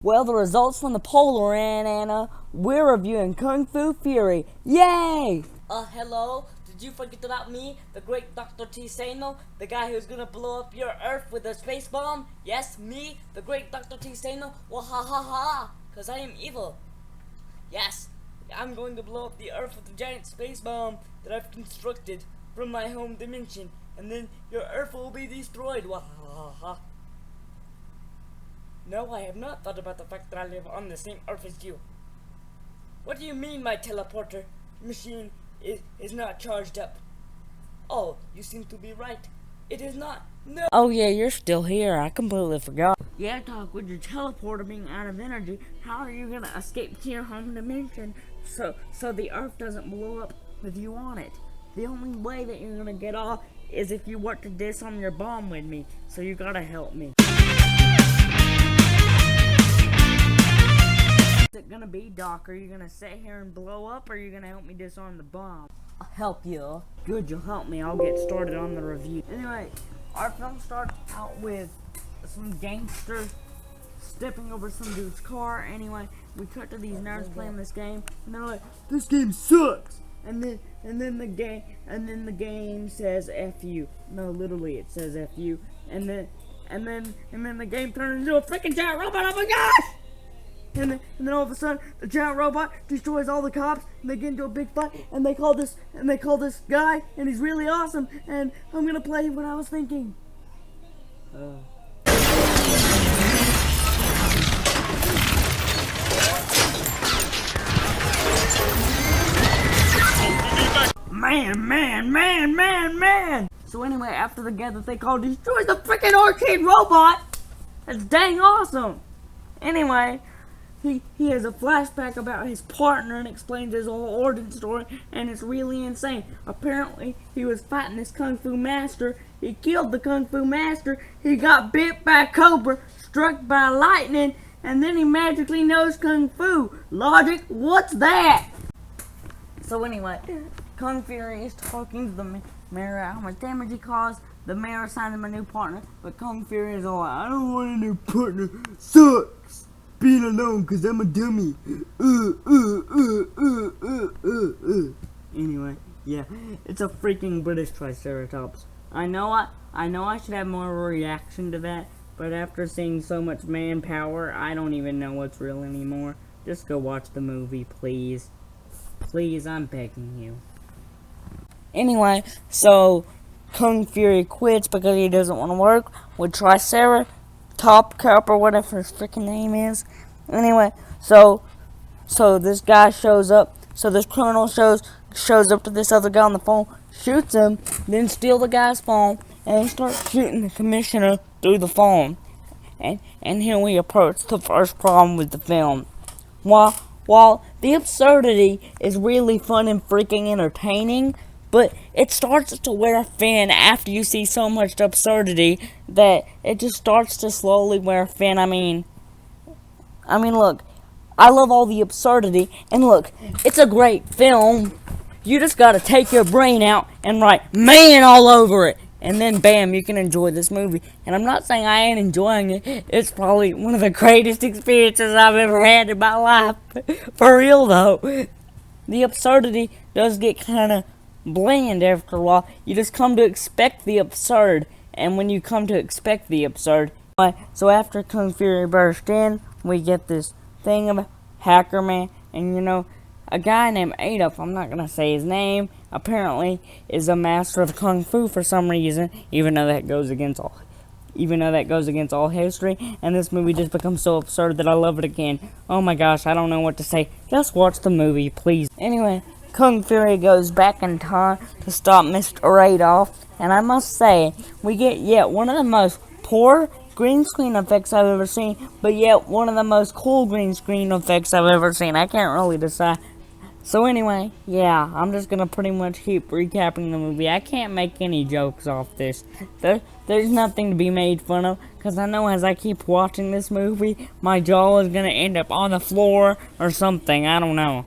Well, the results from the poll are in, and we're reviewing Kung Fu Fury. Yay! Hello? Did you forget about me, the great Dr. T. Sano, the guy who's gonna blow up your Earth with a space bomb? Yes, me, the great Dr. T. Sano? Well, ha ha ha! Cause I am evil. Yes, I'm going to blow up the Earth with a giant space bomb that I've constructed from my home dimension, and then your Earth will be destroyed. Wah ha ha ha. No, I have not thought about the fact that I live on the same Earth as you. What do you mean my teleporter machine is not charged up? Oh, you seem to be right. It is not. No. Oh yeah, you're still here. I completely forgot. Yeah, Doc, with your teleporter being out of energy, how are you gonna escape to your home dimension so the Earth doesn't blow up with you on it? The only way that you're gonna get off is if you work to disarm your bomb with me. So you gotta help me. What's it gonna be, Doc? Are you gonna sit here and blow up, or are you gonna help me disarm the bomb? I'll help you. Good, you'll help me. I'll get started on the review. Anyway, our film starts out with some gangster stepping over some dude's car. Anyway, we cut to these nerds playing this game, and they're like, "This game sucks." And then the game says "F you." No, literally, it says "F you." And then the game turns into a freaking giant robot. Oh my gosh! And then all of a sudden, the giant robot destroys all the cops, and they get into a big fight, and they call this guy, and he's really awesome, and I'm gonna play what I was thinking. Man! So anyway, after the guy that they call destroys the freaking arcade robot, that's dang awesome. Anyway, he has a flashback about his partner and explains his whole origin story, and it's really insane. Apparently, he was fighting this Kung Fu master. He killed the Kung Fu master. He got bit by a cobra, struck by lightning, and then he magically knows Kung Fu. Logic? What's that? So anyway, Kung Fury is talking to the mayor how much damage he caused. The mayor assigned him a new partner, but Kung Fury is all like, "I don't want a new partner. Sucks being alone because I'm a dummy." Anyway, yeah, it's a freaking British Triceratops. I know I should have more of a reaction to that, but after seeing so much manpower, I don't even know what's real anymore. Just go watch the movie, please. Please, I'm begging you. Anyway, so Kung Fury quits because he doesn't want to work with Triceratops. Top Cup or whatever his freaking name is. Anyway, so this guy shows up. So this criminal shows up to this other guy on the phone, shoots him, then steal the guy's phone, and starts shooting the commissioner through the phone. And here we approach the first problem with the film. While the absurdity is really fun and freaking entertaining, but it starts to wear thin after you see so much absurdity that it just starts to slowly wear thin. I mean, look, I love all the absurdity, and look, it's a great film. You just gotta take your brain out and write "man" all over it, and then bam, you can enjoy this movie. And I'm not saying I ain't enjoying it. It's probably one of the greatest experiences I've ever had in my life. For real though, the absurdity does get kind of bland after a while. You just come to expect the absurd, and when you come to expect the absurd, so after Kung Fury burst in, we get this thing of Hacker Man, and a guy named Adolf, I'm not gonna say his name, apparently is a master of Kung Fu for some reason, even though that goes against all history, and this movie just becomes so absurd that I love it again. Oh my gosh, I don't know what to say. Just watch the movie, please. Anyway, Kung Fury goes back in time to stop Mr. Adolf, and I must say, we get yet one of the most poor green screen effects I've ever seen, but yet one of the most cool green screen effects I've ever seen. I can't really decide. So anyway, yeah, I'm just gonna pretty much keep recapping the movie. I can't make any jokes off this. There's nothing to be made fun of, because I know as I keep watching this movie, my jaw is gonna end up on the floor or something. I don't know.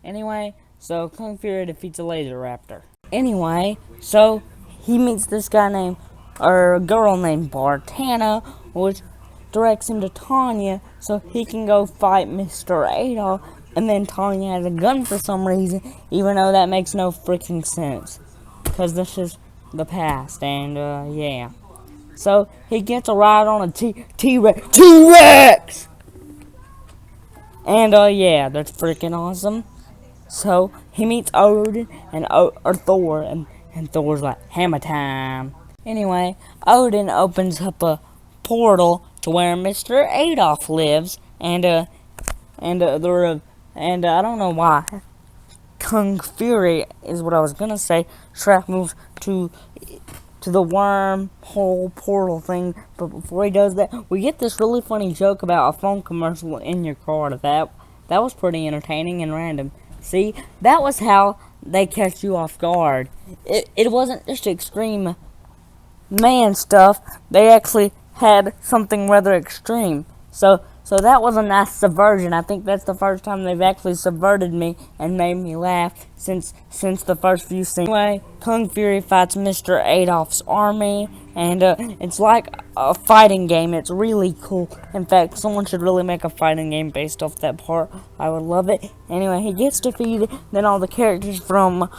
Anyway, so Kung Fury defeats a laser raptor. Anyway, so he meets this guy named, or a girl named Bartana, which misdirects him to Tanya so he can go fight Mr. Adolf, and then Tanya has a gun for some reason, even though that makes no freaking sense. Because this is the past, and, yeah. So, he gets a ride on a T-Rex! And, yeah, that's freaking awesome. So, he meets Odin and or Thor, and Thor's like, hammer time. Anyway, Odin opens up a portal to where Mr. Adolf lives, and I don't know why. Kung Fury is what I was gonna say. Shrek moves to the wormhole portal thing, but before he does that, we get this really funny joke about a phone commercial in your car. That was pretty entertaining and random. See, that was how they catch you off guard. It wasn't just extreme man stuff. They actually had something rather extreme. So that was a nice subversion. I think that's the first time they've actually subverted me and made me laugh since the first few scenes. Anyway, Kung Fury fights Mr. Adolf's army, and it's like a fighting game. It's really cool. In fact, someone should really make a fighting game based off that part. I would love it. Anyway, he gets defeated. Then all the characters from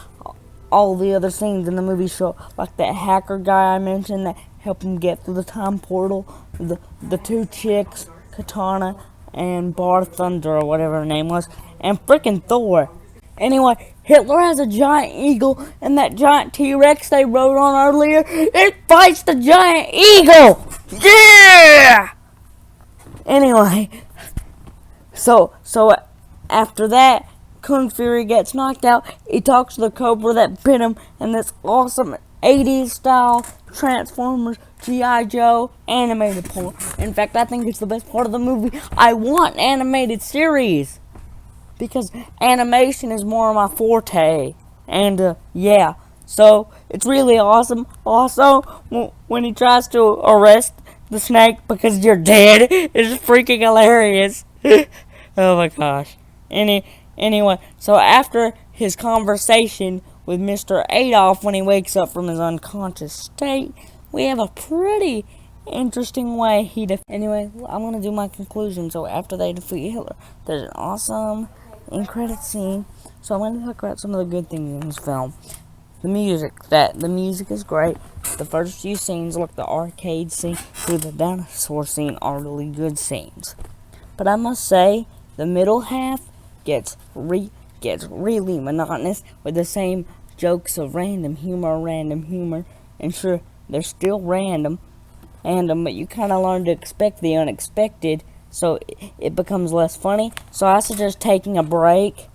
all the other scenes in the movie show, like that hacker guy I mentioned that helped him get through the time portal, the two chicks, Katana and Bar Thunder, or whatever her name was, and frickin' Thor. Anyway, Hitler has a giant eagle, and that giant T-Rex they rode on earlier, it fights the giant eagle! Yeah! Anyway, so after that, Kung Fury gets knocked out. He talks to the Cobra that bit him, and this awesome 80s style Transformers G.I. Joe animated part. In fact, I think it's the best part of the movie. I want an animated series because animation is more of my forte. And yeah, so it's really awesome. Also, when he tries to arrest the snake because you're dead, it's freaking hilarious. Oh my gosh. Anyway, so after his conversation with Mr. Adolf when he wakes up from his unconscious state, we have a pretty interesting way Anyway, I'm going to do my conclusion. So after they defeat Hitler, there's an awesome end credit scene. So I'm going to talk about some of the good things in this film. The music is great. The first few scenes, like the arcade scene through the dinosaur scene, are really good scenes. But I must say, the middle half gets really monotonous with the same jokes of random humor, and sure, they're still random, but you kind of learn to expect the unexpected, so it becomes less funny. So I suggest taking a break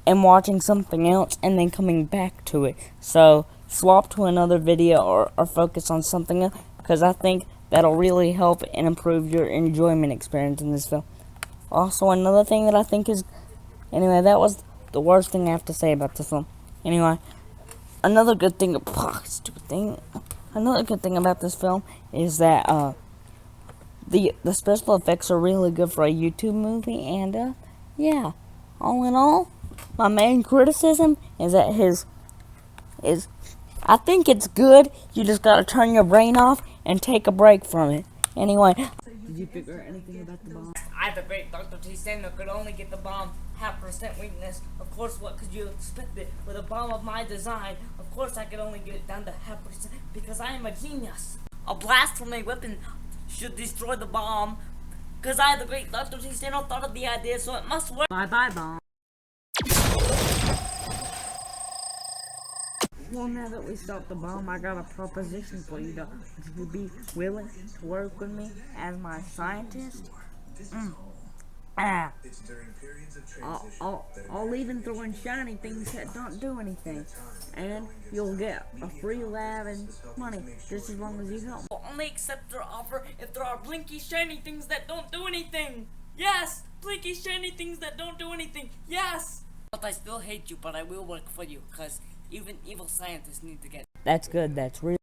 and watching something else and then coming back to it. So swap to another video or focus on something else, because I think that'll really help and improve your enjoyment experience in this film. Also, another thing that I think is... Anyway, that was the worst thing I have to say about this film. Anyway, another good thing... Another good thing about this film is that, the special effects are really good for a YouTube movie, and, yeah. All in all, my main criticism is that I think it's good. You just gotta turn your brain off and take a break from it. Anyway... Did you figure out anything about the bomb? I, the great Dr. T. Sandler, could only get the bomb 0.5% weakness. Of course, what could you expect it? With a bomb of my design, of course I could only get it down to 0.5% because I am a genius. A blast from a weapon should destroy the bomb. Because I, the great Dr. T. Sandler, thought of the idea, so it must work. Bye-bye, bomb. Well, now that we stopped the bomb, I got a proposition for you. Would you be willing to work with me as my scientist? I'll even throw in shiny things that don't do anything. And you'll get a free lab and money, just as long as you help. I'll only accept your offer if there are blinky shiny things that don't do anything. Yes! Blinky shiny things that don't do anything. Yes! But I still hate you, but I will work for you, because even evil scientists need to get... That's good, that's real.